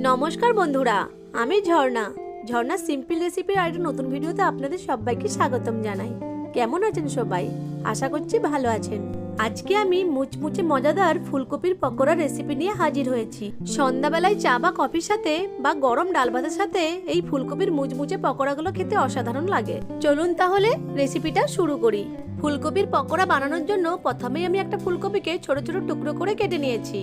নমস্কার বন্ধুরা, আমি ঝর্ণা। ঝর্ণা সিম্পল রেসিপির আরেকটা নতুন ভিডিওতে আপনাদের সবাইকে স্বাগতম জানাই। কেমন আছেন সবাই? আশা করছি ভালো আছেন। আজকে আমি মুচমুচে মজাদার ফুলকপির পকোড়া রেসিপি নিয়ে হাজির হয়েছি। সন্ধ্যাবেলায় চা বা কফির সাথে বা গরম ডাল ভাতের সাথে এই ফুলকপির মুচমুচে পকোড়াগুলো খেতে অসাধারণ লাগে। চলুন তাহলে রেসিপিটা শুরু করি। ফুলকপির পকোড়া বানানোর জন্য প্রথমেই আমি একটা ফুলকপিকে ছোট ছোট টুকরো করে কেটে নিয়েছি।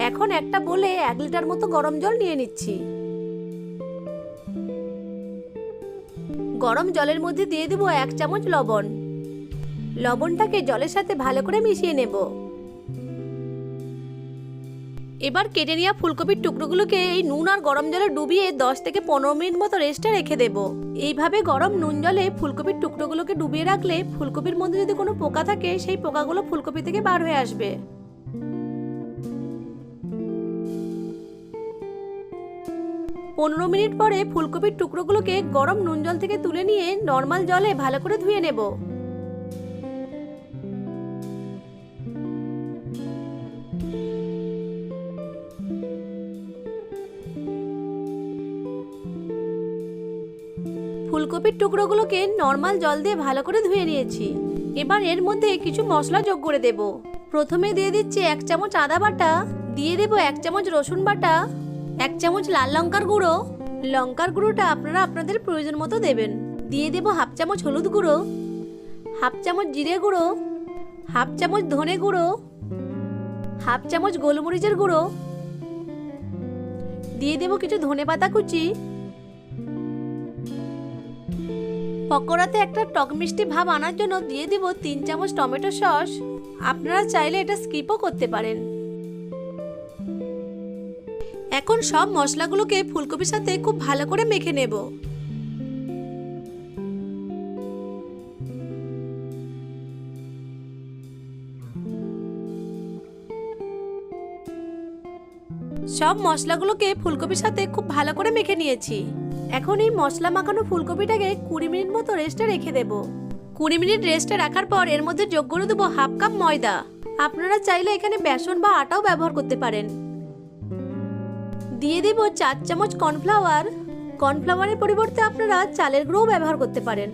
এখন একটা বলে 1 লিটার মতো গরম জল নিয়ে নিচ্ছি। গরম জলের মধ্যে দিয়ে দেব 1 চামচ লবণ। লবণটাকে জলের সাথে ভালো করে মিশিয়ে নেব। এবার কেটে নেওয়া ফুলকপির টুকরোগুলোকে এই নুন আর গরম জলে ডুবিয়ে 10 থেকে 15 মিনিট মতো রেস্টে রেখে দেব। এইভাবে গরম নুন জলে ফুলকপির টুকরোগুলোকে ডুবিয়ে রাখলে ফুলকপির মধ্যে যদি কোনো পোকা থাকে সেই পোকাগুলো ফুলকপি থেকে বার হয়ে আসবে। 15 মিনিট পরে ফুলকপির টুকরোগুলোকে গরম নুন জল থেকে তুলে নিয়ে নর্মাল জলে ভালো করে ধুয়ে নেব। ফুলকপির টুকরোগুলোকে নর্মাল জল দিয়ে ভালো করে ধুয়ে নিয়েছি। এবার এর মধ্যে কিছু মশলা যোগ করে দেব। প্রথমে দিয়ে দিচ্ছি 1 চামচ আদা বাটা, দিয়ে দেব 1 চামচ রসুন বাটা, 1 চামচ লাল লঙ্কার গুঁড়ো। লঙ্কার গুঁড়োটা আপনারা আপনাদের প্রয়োজন মতো দেবেন। দিয়ে দেব 1/2 চামচ হলুদ গুঁড়ো, 1/2 চামচ জিরে গুঁড়ো, 1/2 চামচ ধনে গুঁড়ো, 1/2 চামচ গোলমরিচের গুঁড়ো। দিয়ে দেব কিছু ধনেপাতা কুচি। পকোড়াতে একটা টক মিষ্টি ভাব আনার জন্য দিয়ে দেব 3 চামচ টমেটো সস। আপনারা চাইলে এটা স্কিপও করতে পারেন। এখন সব মশলাগুলোকে ফুলকপির সাথে খুব ভালো করে মেখে নেব। সব মশলাগুলোকে ফুলকপির সাথে খুব ভালো করে মেখে নিয়েছি। এখন এই মশলা মাখানো ফুলকপিটাকে 20 মিনিট মতো রেস্টে রেখে দেব। 20 মিনিট রেস্টে রাখার পর এর মধ্যে যোগ করে দেবো 1/2 কাপ ময়দা। আপনারা চাইলে এখানে বেসন বা আটাও ব্যবহার করতে পারেন। দিয়ে দেব 4 চামচ কর্নফ্লাওয়ার। কর্নফ্লাওয়ারের পরিবর্তে আপনারা চালের গুঁড়োও ব্যবহার করতে পারেন।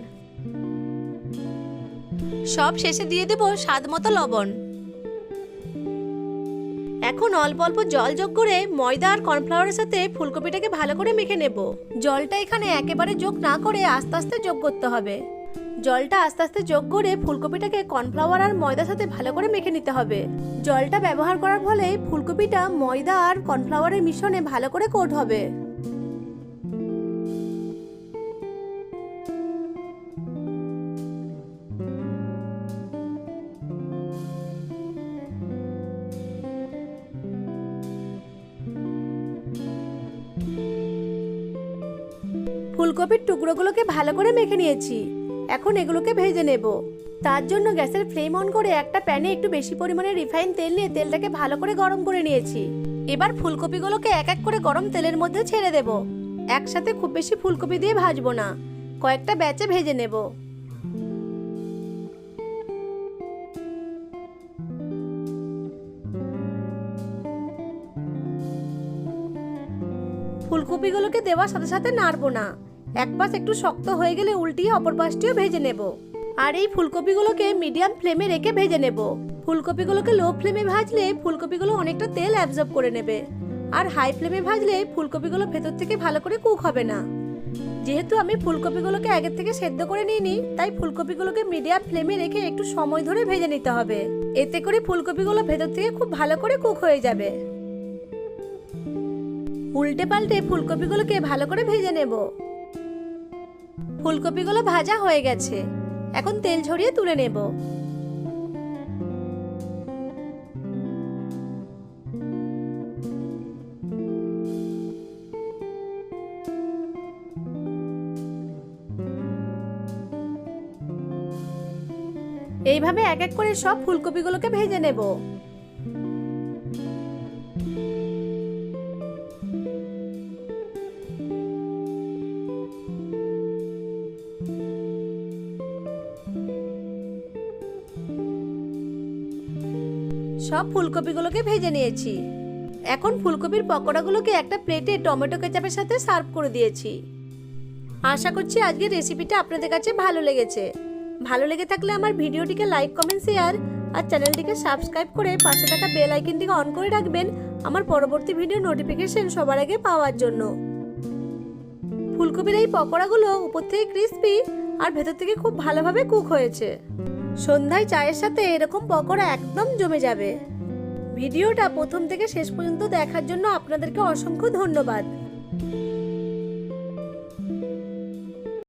সব শেষে দিয়ে দেব স্বাদ মতো লবণ। এখন অল্প অল্প জল যোগ করে ময়দা আর কর্নফ্লাওয়ারের সাথে ফুলকপিটাকে ভালো করে মেখে নেব। জলটা এখানে একেবারে যোগ না করে আস্তে আস্তে যোগ করতে হবে। জলটা আস্তে আস্তে যোগ করে ফুলকপিটাকে কর্নফ্লাওয়ার আর ময়দার সাথে ভালো করে মেখে নিতে হবে। জলটা ব্যবহার করার ফলে ফুলকপিটা ময়দা আর কর্নফ্লাওয়ারের মিশ্রণে ভালো করে কোট হবে। ফুলকপির টুকরোগুলোকে ভালো করে মেখে নিয়েছি। এখন এগুলোকে ভেজে নেব। তার জন্য গ্যাসের ফ্লেম অন করে একটা প্যানে একটু বেশি পরিমাণে রিফাইন তেল নিয়ে তেলটাকে ভালো করে গরম করে নিয়েছি। এবার ফুলকপিগুলোকে এক এক করে গরম তেলের মধ্যে ছেড়ে দেব। একসাথে খুব বেশি ফুলকপি দিয়ে ভাজবো না, কয়েকটা ব্যাচে ভেজে নেব। ফুলকপিগুলোকে দেওয়ার সাথে সাথে নাড়বো না। এক পাশ একটু শক্ত হয়ে গেলে উল্টিয়ে অপর পাশটিও ভেজে নেব। আর এই ফুলকপিগুলোকে মিডিয়াম ফ্লেমে রেখে ভেজে নেব। ফুলকপিগুলোকে লো ফ্লেমে ভাজলে ফুলকপিগুলো অনেকটা তেল অ্যাবজর্ব করে নেবে। আর হাই ফ্লেমে ভাজলে ফুলকপিগুলো ভেতর থেকে ভালো করে কুক হবে না। যেহেতু আমি ফুলকপিগুলোকে আগে থেকে সেদ্ধ করে নিইনি, তাই ফুলকপিগুলোকে মিডিয়াম ফ্লেমে রেখে একটু সময় ধরে ভেজে নিতে হবে। এতে করে ফুলকপিগুলো ভেতর থেকে খুব ভালো করে কুক হয়ে যাবে। উল্টে পাল্টে ফুলকপিগুলোকে ভালো করে ভেজে নেব। ফুলকপিগুলো ভাজা হয়ে গেছে। এখন তেল ঝরিয়ে তুলে নেব। এইভাবে এক এক করে সব ফুলকপিগুলোকে ভেজে নেব। সব ফুলকপিগুলোকে ভেজে নিয়েছি। এখন ফুলকপির পকোড়াগুলোকে একটা প্লেটে টমেটো কেচাপের সাথে সার্ভ করে দিয়েছি। আশা করছি আজকের রেসিপিটা আপনাদের কাছে ভালো লেগেছে। ভালো লেগে থাকলে আমার ভিডিওটিকে লাইক, কমেন্ট, শেয়ার আর চ্যানেলটিকে সাবস্ক্রাইব করে পাশে থাকা বেল আইকনটিকে অন করে রাখবেন আমার পরবর্তী ভিডিও নোটিফিকেশন সবার আগে পাওয়ার জন্য। ফুলকপির এই পকোড়াগুলো উপর থেকে ক্রিস্পি আর ভেতর থেকে খুব ভালোভাবে কুক হয়েছে। সন্ধ্যায় চায়ের সাথে এরকম পকোড়া একদম জমে যাবে। ভিডিওটা প্রথম থেকে শেষ পর্যন্ত দেখার জন্য আপনাদেরকে অসংখ্য ধন্যবাদ।